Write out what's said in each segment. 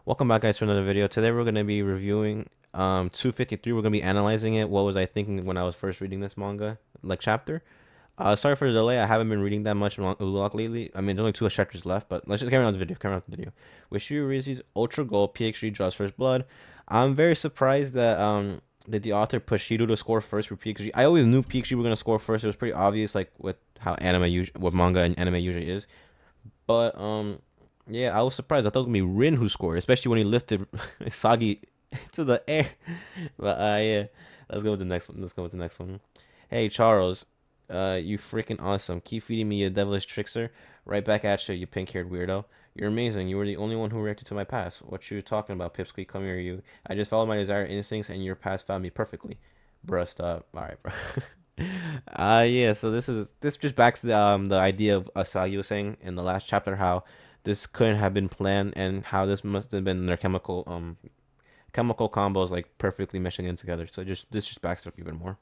Welcome back, guys, to another video. Today we're going to be reviewing 253. We're going to be analyzing it. What was I thinking when I was first reading this manga, like chapter? Sorry for the delay. I haven't been reading that much Ulok lately. I mean, there's only two chapters left, but let's just carry on this video. Carry on with the video. With Shuri's Ultra Gold, PhD draws first blood. I'm very surprised that the author pushed Shido to score first for PhD. I always knew PhD were gonna score first. It was pretty obvious, like with how what manga and anime usually is. But yeah, I was surprised. I thought it was gonna be Rin who scored, especially when he lifted Sagi to the air. But yeah, let's go with the next one. Let's go with the next one. Hey Charles, you freaking awesome. Keep feeding me, you devilish trickster. Right back at you, you pink-haired weirdo. You're amazing. You were the only one who reacted to my past. What you talking about, Pipsqueak? Come here, you. I just followed my desired instincts, and your past found me perfectly. Bruh, stop. All right, bro. Yeah. So this just backs the idea of Asagi was saying in the last chapter how this couldn't have been planned and how this must have been their chemical combos like perfectly meshing in together. So this just backs it up even more.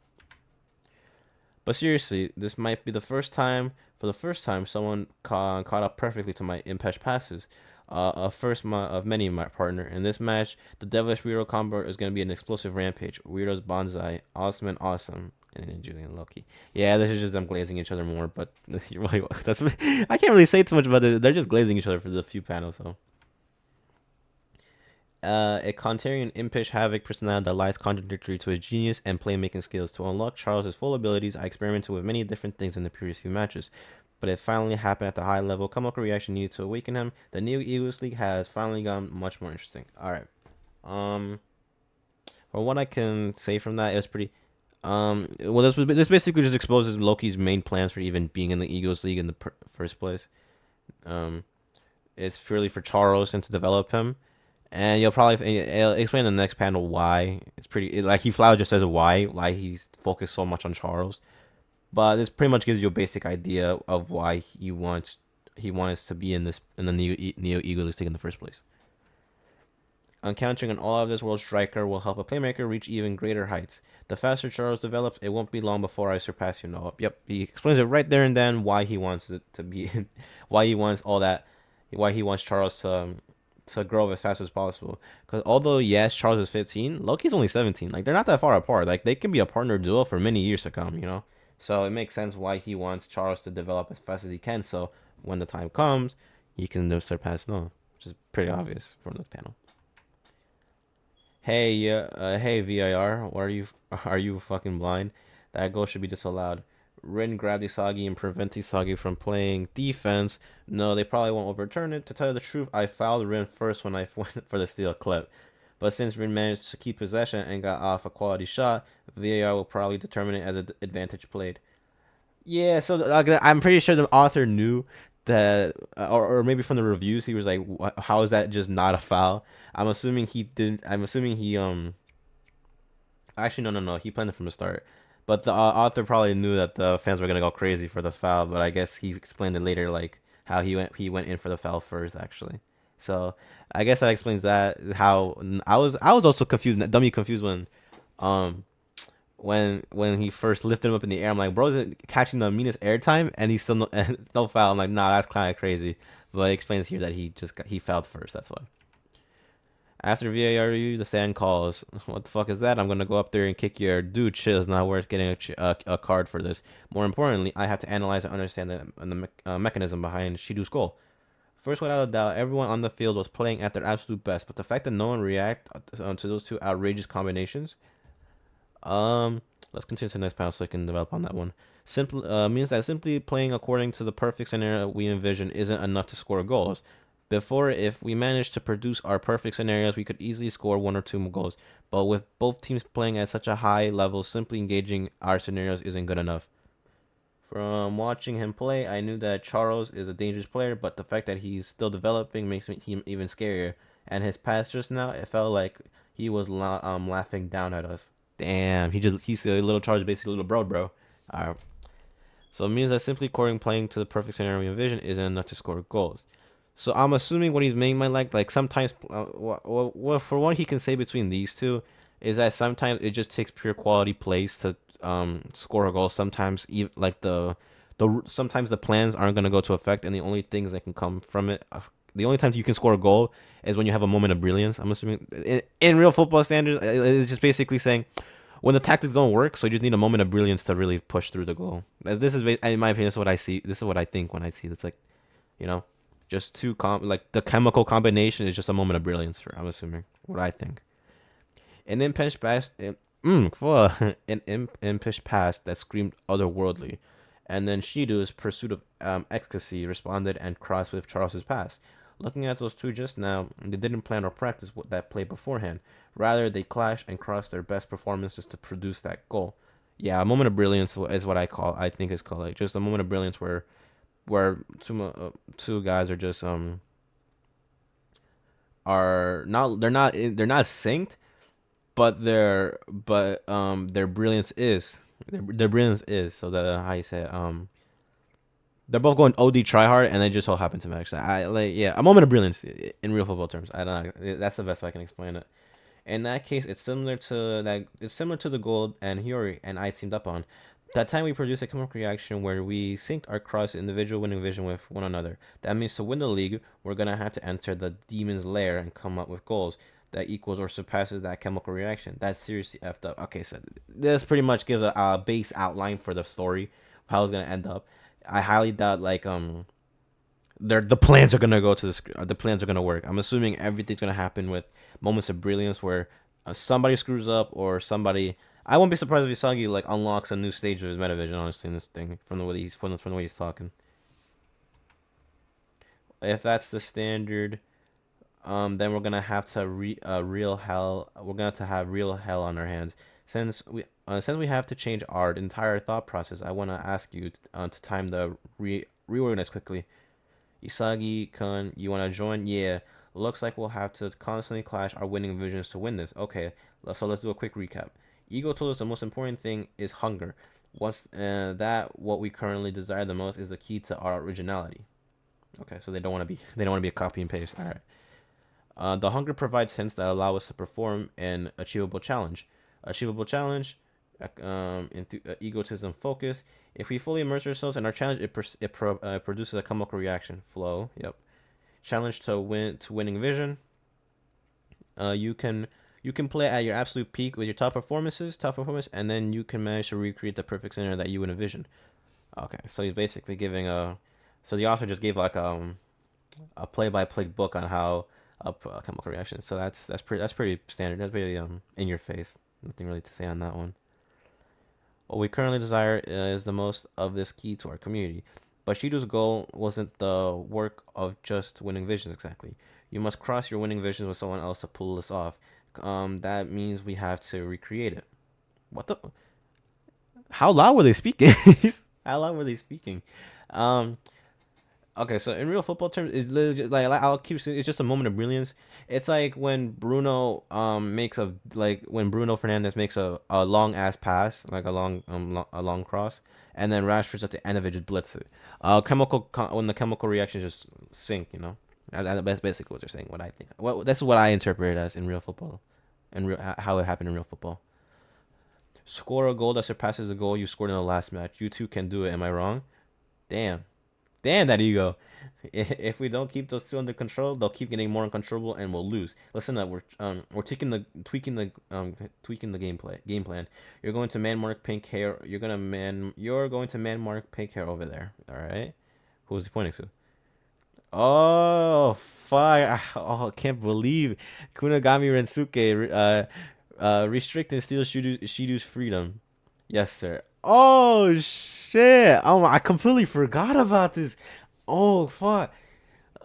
But seriously, this might be the first time, for the first time, someone caught up perfectly to my impesh passes. A first of many, my partner. In this match, the Devilish Weirdo combo is going to be an explosive rampage. Weirdo's Bonsai, awesome and awesome. And then Julian Loki. Yeah, this is just them glazing each other more, but really, that's I can't really say too much about it. They're just glazing each other for the few panels, so. A Contrarian impish havoc personality that lies contradictory to his genius and playmaking skills. To unlock Charles's full abilities, I experimented with many different things in the previous few matches, but it finally happened at the high level. Chemical reaction needed to awaken him. The Neo Eagles League has finally gotten much more interesting. All right. Um, well, what I can say from that is pretty. Well, this basically just exposes Loki's main plans for even being in the Eagles League in the first place. Um, it's purely for Charles and to develop him. And you'll probably it'll explain in the next panel why it's like he flat just says why he's focused so much on Charles. But this pretty much gives you a basic idea of why he wants to be in the Neo Eagles League in the first place. Encountering an all of this world striker will help a playmaker reach even greater heights. The faster Charles develops, it won't be long before I surpass you. No, yep, he explains it right there and then why he wants it to be, why he wants all that, why he wants Charles to grow as fast as possible. Because although yes, Charles is 15, Loki's only 17. Like they're not that far apart. Like they can be a partner duo for many years to come. So it makes sense why he wants Charles to develop as fast as he can. So when the time comes, he can surpass Noah, which is pretty obvious from this panel. Hey, VIR, what are you? Are you fucking blind? That goal should be disallowed. Rin grabbed Isagi and prevented Isagi from playing defense. No, they probably won't overturn it. To tell you the truth, I fouled Rin first when I went for the steal clip. But since Rin managed to keep possession and got off a quality shot, VAR will probably determine it as an advantage played. Yeah, so I'm pretty sure the author knew that, or maybe from the reviews, he was like, "How is that just not a foul?" I'm assuming he didn't. I'm assuming he Actually, no. He planned it from the start, but the author probably knew that the fans were gonna go crazy for the foul. But I guess he explained it later, like how he went in for the foul first, actually. So I guess that explains that. How I was also confused, dummy confused um when he first lifted him up in the air. I'm like, bro, is it catching the meanest airtime? And he's still no foul. I'm like, nah, that's kind of crazy. But it explains here that he fouled first. That's why. After VAR review, the stand calls. What the fuck is that? I'm gonna go up there and kick your dude. Chill. It's not worth getting a card for this. More importantly, I have to analyze and understand the mechanism behind Shido's goal. First, without a doubt, everyone on the field was playing at their absolute best, but the fact that no one reacted to those two outrageous combinations. Um, let's continue to the next panel so I can develop on that one. Simple means that simply playing according to the perfect scenario we envision isn't enough to score goals. Before, if we managed to produce our perfect scenarios, we could easily score one or two goals. But with both teams playing at such a high level, simply engaging our scenarios isn't good enough. From watching him play, I knew that Charles is a dangerous player, but the fact that he's still developing makes him even scarier. And his pass just now, it felt like he was laughing down at us. Damn, he's a little Charles, basically a little bro. Alright. So it means that simply playing to the perfect scenario we envision isn't enough to score goals. So I'm assuming what he's making my like sometimes for what he can say between these two is that sometimes it just takes pure quality plays to score a goal. Sometimes even like the sometimes the plans aren't gonna go to effect, and the only things that can come from it the only time you can score a goal is when you have a moment of brilliance. I'm assuming in real football standards, it's just basically saying when the tactics don't work, so you just need a moment of brilliance to really push through the goal. This is, in my opinion, this is what I see. This is what I think when I see this. Like, you know, just like the chemical combination is just a moment of brilliance. I'm assuming what I think. An impish past, an impish past that screamed otherworldly, and then Shido's pursuit of ecstasy responded and crossed with Charles's past. Looking at those two just now, they didn't plan or practice that play beforehand. Rather, they clashed and crossed their best performances to produce that goal. Yeah, a moment of brilliance is what I think is called like just a moment of brilliance where two guys are just are not they're not synced, but their brilliance is their brilliance is so that how you say it, they're both going OD try hard and they just all happen to match. I like yeah, a moment of brilliance in real football terms. I don't know. That's the best way I can explain it. In that case, it's similar to that. It's similar to the goal and Hiyori and I teamed up on. That time we produced a chemical reaction where we synced our cross individual winning vision with one another. That means to win the league, we're gonna have to enter the demon's lair and come up with goals that equals or surpasses that chemical reaction. That's seriously effed up. Okay, so this pretty much gives a base outline for the story, how it's gonna end up. I highly doubt like the plans are gonna go to the plans are gonna work. I'm assuming everything's gonna happen with moments of brilliance where somebody screws up or somebody. I won't be surprised if Isagi like unlocks a new stage of his metavision. Honestly, in this thing from the way from the way he's talking. If that's the standard, then we're gonna have to real hell. We're gonna have to have real hell on our hands. Since we have to change our entire thought process, I want to ask you to time the reorganize quickly. Isagi-kun, you want to join? Yeah. Looks like we'll have to constantly clash our winning visions to win this. Okay, so let's do a quick recap. Ego told us the most important thing is hunger. Once that what we currently desire the most is the key to our originality. Okay, so they don't want to be a copy and paste. All right. The hunger provides hints that allow us to perform an achievable challenge. Achievable challenge, egotism, focus. If we fully immerse ourselves in our challenge, it produces a chemical reaction. Flow. Yep. Challenge to winning vision. You can play at your absolute peak with your top performance, and then you can manage to recreate the perfect scenario that you would envision. Okay, so he's basically giving a. So the author just gave like a play-by-play book on how a chemical reaction. So that's pretty standard. That's pretty in your face. Nothing really to say on that one. What we currently desire is the most of this key to our community. But Shido's goal wasn't the work of just winning visions exactly. You must cross your winning visions with someone else to pull this off. That means we have to recreate it. What the? How loud were they speaking? How loud were they speaking? Um, Okay, so in real football terms, it's literally just, like I'll keep saying it's just a moment of brilliance. It's like when Bruno makes a like when Bruno Fernandez makes a long ass pass, like a long cross, and then Rashford's at the end of it just blitz it. When the chemical reactions just sync, you know. That's basically what they're saying. What I think. Well, that's what I interpret it as in real football, and how it happened in real football. Score a goal that surpasses the goal you scored in the last match. You too can do it. Am I wrong? Damn. Damn that ego. If we don't keep those two under control, they'll keep getting more uncontrollable and we'll lose. Listen up, we're tweaking the game plan. You're going to man mark pink hair. You're going to man mark pink hair over there. All right. Who was he pointing to? Oh, fuck. Oh, I can't believe Kunagami Rensuke restrict and steal Shido's freedom. Yes, sir. Oh shit! Oh, I completely forgot about this. Oh fuck.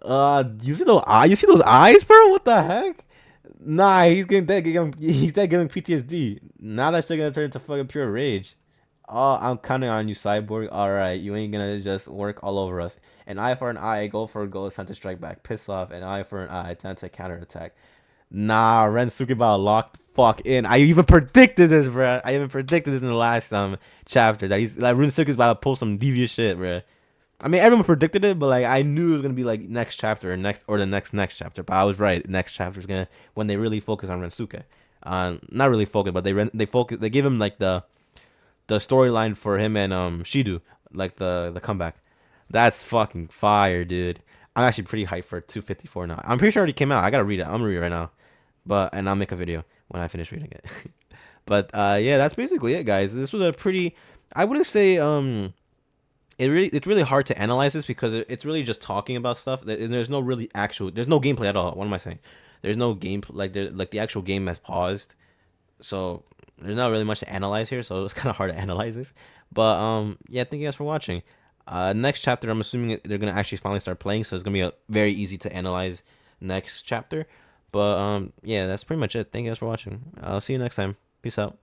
You see those eyes? You see those eyes, bro? What the heck? Nah, he's dead giving PTSD. Now that's gonna turn into fucking pure rage. Oh, I'm counting on you, Cyborg. All right, you ain't gonna just work all over us. An eye for an eye, goal for a goal. It's time to strike back. Piss off. An eye for an eye. Time to counterattack. Nah, Rensuke about locked fuck in. I even predicted this, bro. I even predicted this in the last chapter that he's like Rensuke is about to pull some devious shit, bro. I mean, everyone predicted it, but like I knew it was gonna be like next chapter or the next chapter. But I was right. Next chapter is gonna when they really focus on Rensuke. Not really focus, but they focus. They give him like the storyline for him and Shidu, like the comeback. That's fucking fire, dude. I'm actually pretty hyped for 254 now. I'm pretty sure it already came out. I gotta read it. I'm gonna read it right now. But and I'll make a video when I finish reading it. But yeah, that's basically it, guys. This was a pretty. I wouldn't say it's really hard to analyze this because it's really just talking about stuff. There's no really actual. There's no gameplay at all. What am I saying? There's no game like the actual game has paused, so there's not really much to analyze here. So it's kind of hard to analyze this. But yeah, thank you guys for watching. Next chapter, I'm assuming they're gonna actually finally start playing, so it's gonna be very easy to analyze next chapter. But yeah, that's pretty much it. Thank you guys for watching. I'll see you next time. Peace out.